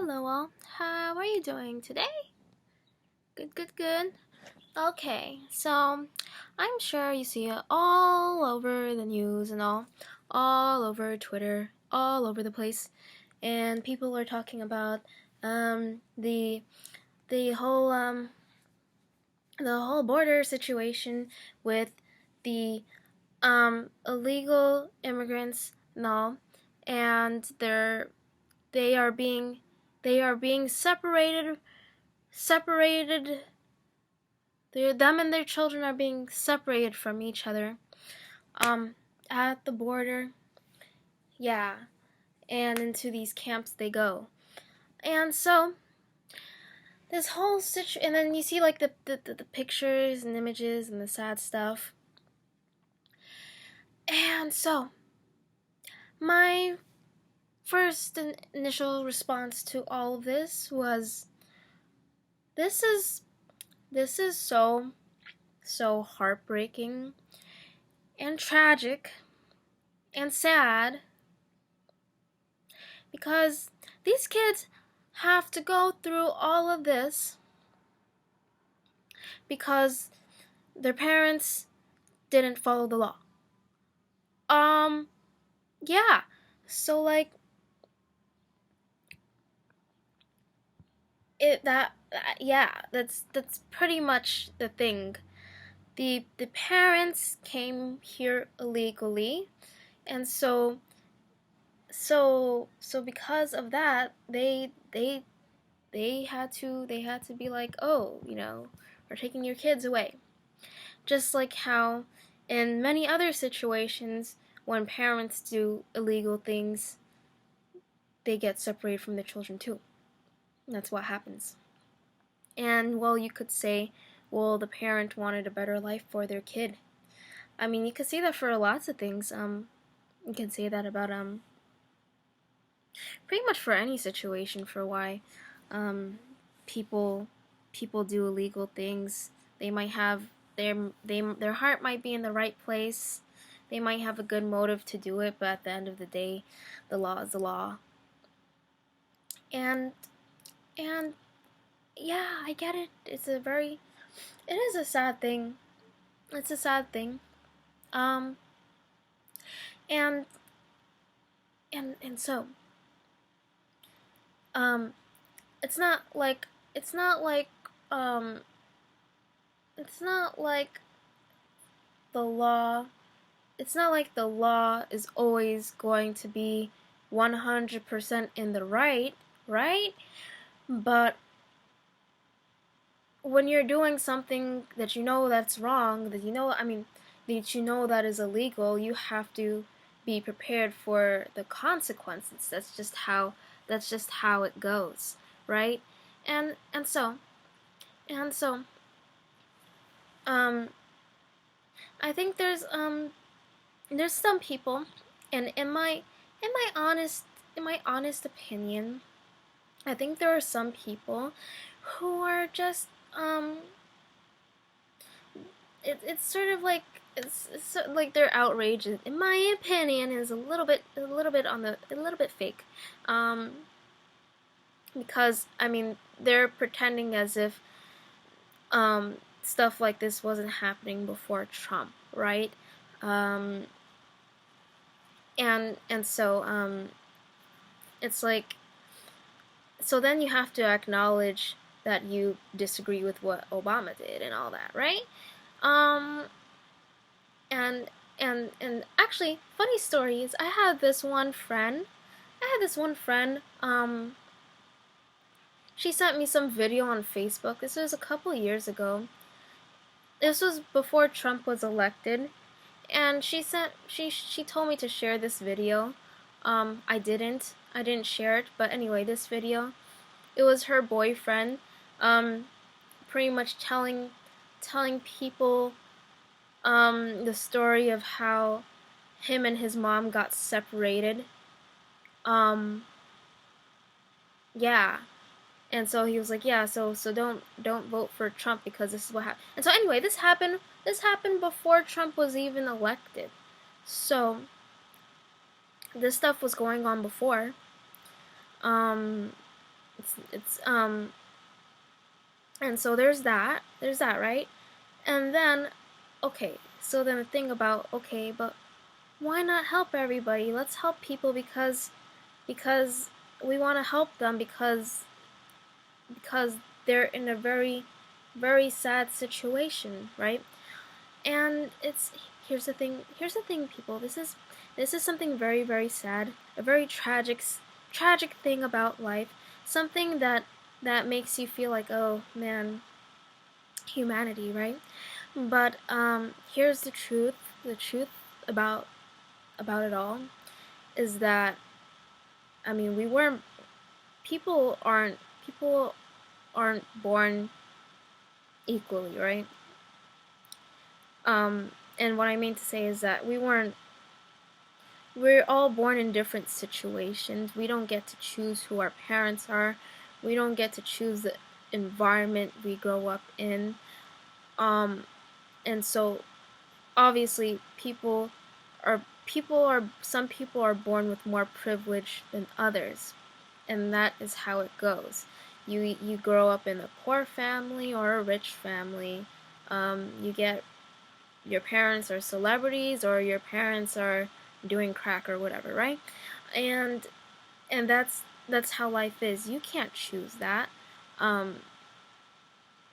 Hello all, how are you doing today? Good. Okay, so I'm sure you see it all over the news and all over Twitter, all over the place, and people are talking about the the whole the whole border situation with the illegal immigrants and all, and they are being they are being separated. Them and their children are being separated from each other um at the border. Yeah, and into these camps they go. And so this whole situation, and then you see like the pictures and images and the sad stuff. And so my first initial response to all of this was, this is so heartbreaking and tragic and sad, because these kids have to go through all of this because their parents didn't follow the law. Yeah. So like that's pretty much the thing. The parents came here illegally, and so because of that, they had to be like, oh, we're taking your kids away. Just like how in many other situations, when parents do illegal things, they get separated from their children too. That's what happens. And well, you could say, well, the parent wanted a better life for their kid. I mean, you could say that for lots of things. You can say that about pretty much for any situation, for why people do illegal things. They might have their heart might be in the right place. They might have a good motive to do it, but at the end of the day, the law is the law. And yeah, I get it. It is a sad thing. It's a sad thing. Um and so it's not like it's not like um it's not like the law is always going to be 100% in the right, right? But when you're doing something that you know that's wrong, that you know that is illegal, you have to be prepared for the consequences. That's just how it goes, right? And so um I think there's some people, and in my honest opinion, I think there are some people who are just it's sort of like like they're outrageous. In my opinion, is a little bit fake, because I mean they're pretending as if stuff like this wasn't happening before Trump, right? Um, and so it's like, so then you have to acknowledge that you disagree with what Obama did and all that, right? Um, and actually, funny story is, I had this one friend. She sent me some video on Facebook. This was a couple years ago. This was before Trump was elected, and she told me to share this video. I didn't share it, but anyway, this video, it was her boyfriend, pretty much telling people the story of how him and his mom got separated. Yeah. And so he was like, yeah, so don't vote for Trump because this is what happened. And so anyway, this happened before Trump was even elected. So this stuff was going on before. It's and so there's that, right? And then, okay, so then the thing about, okay, but why not help everybody? Let's help people because we want to help them because they're in a very very sad situation, right? And it's here's the thing, people. This is something very very sad, a very tragic thing about life, something that makes you feel like, oh man, humanity, right? But here's the truth. The truth about it all is that, I mean, we weren't people aren't born equally, right? And what I mean to say is that we're all born in different situations. We don't get to choose who our parents are. We don't get to choose the environment we grow up in. And so obviously some people are born with more privilege than others, and that is how it goes. You grow up in a poor family or a rich family. You get your parents are celebrities or your parents are doing crack or whatever, right? And that's how life is. You can't choose that. Um,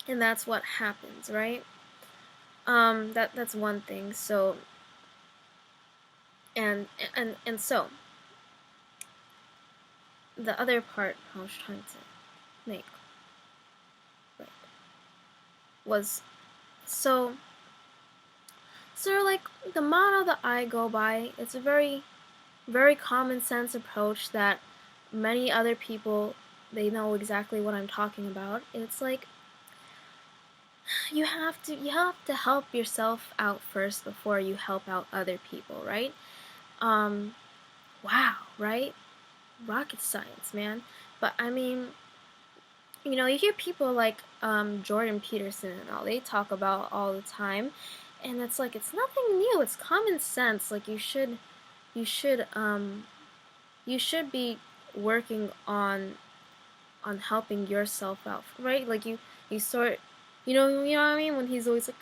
and that's what happens, right? That's one thing. So and so the other part I was trying to make, right, was so like the motto that I go by, it's a very very common sense approach that many other people, they know exactly what I'm talking about. It's like you have to help yourself out first before you help out other people, right? Um wow, right? Rocket science, man. But I mean, you hear people like Jordan Peterson and all, they talk about all the time, and it's like it's nothing new. It's common sense. Like you should you should be working on helping yourself out, right? Like you sort, you know what I mean? When he's always like,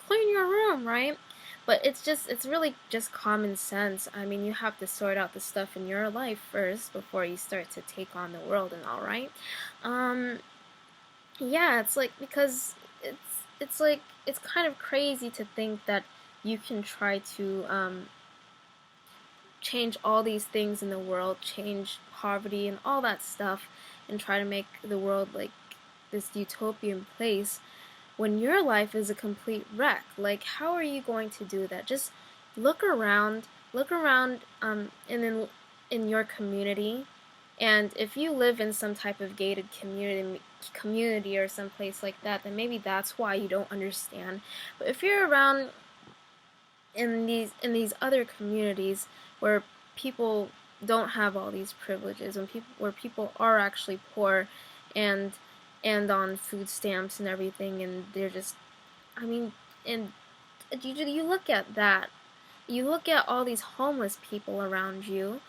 clean your room, right? But it's really just common sense. I mean, you have to sort out the stuff in your life first before you start to take on the world and all, right? Um, yeah, it's like because it's like it's kind of crazy to think that you can try to change all these things in the world, change poverty and all that stuff, and try to make the world like this utopian place when your life is a complete wreck. Like, how are you going to do that? Just look around, in your community, and if you live in some type of gated community or someplace like that, then maybe that's why you don't understand. But if you're around in these other communities where people don't have all these privileges, where people are actually poor and on food stamps and everything, and they're just, I mean, and you look at that, you look at all these homeless people around you,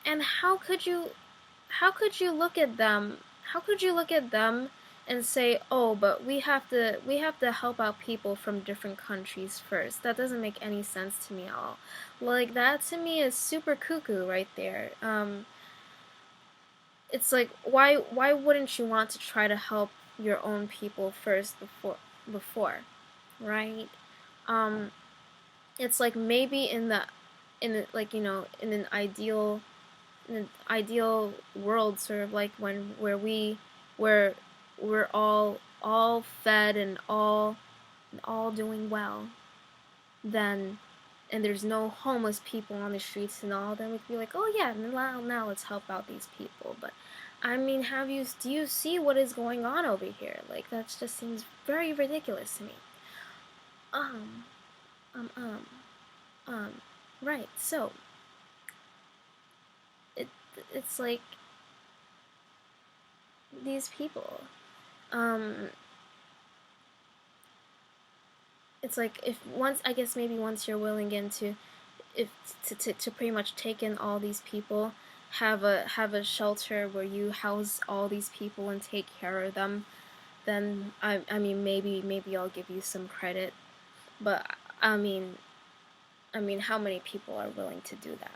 and how could you look at them? How could you look at them and say, "Oh, but we have to help out people from different countries first"? That doesn't make any sense to me at all. Like that to me is super cuckoo right there. It's like why wouldn't you want to try to help your own people first before, right? Um, it's like maybe in the like in an ideal world, sort of like when where we're all fed and all doing well, then and there's no homeless people on the streets and all, then we could be like, oh yeah, now let's help out these people. But I mean, do you see what is going on over here? Like that just seems very ridiculous to me. Um, um, um, um, right. So it it's like these people. Um, it's like if once I guess maybe once you're willing into if to pretty much take in all these people, have a shelter where you house all these people and take care of them, then I mean maybe I'll give you some credit. But I mean how many people are willing to do that,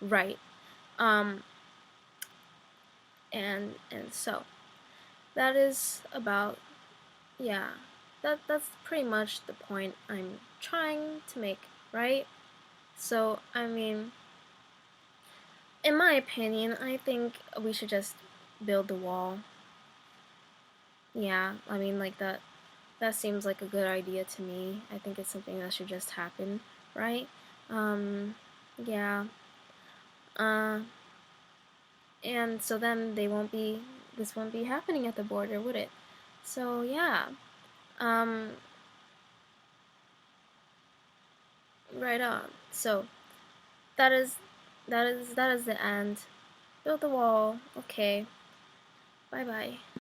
right? Um, and so that is about, yeah, that's pretty much the point I'm trying to make, right? So I mean, in my opinion, I think we should just build the wall. Yeah, I mean, like that seems like a good idea to me. I think it's something that should just happen, right? Um, yeah. Uh, and so then this won't be happening at the border, would it? So yeah. Um, right on. So that is that is the end. Build the wall. Okay. Bye bye.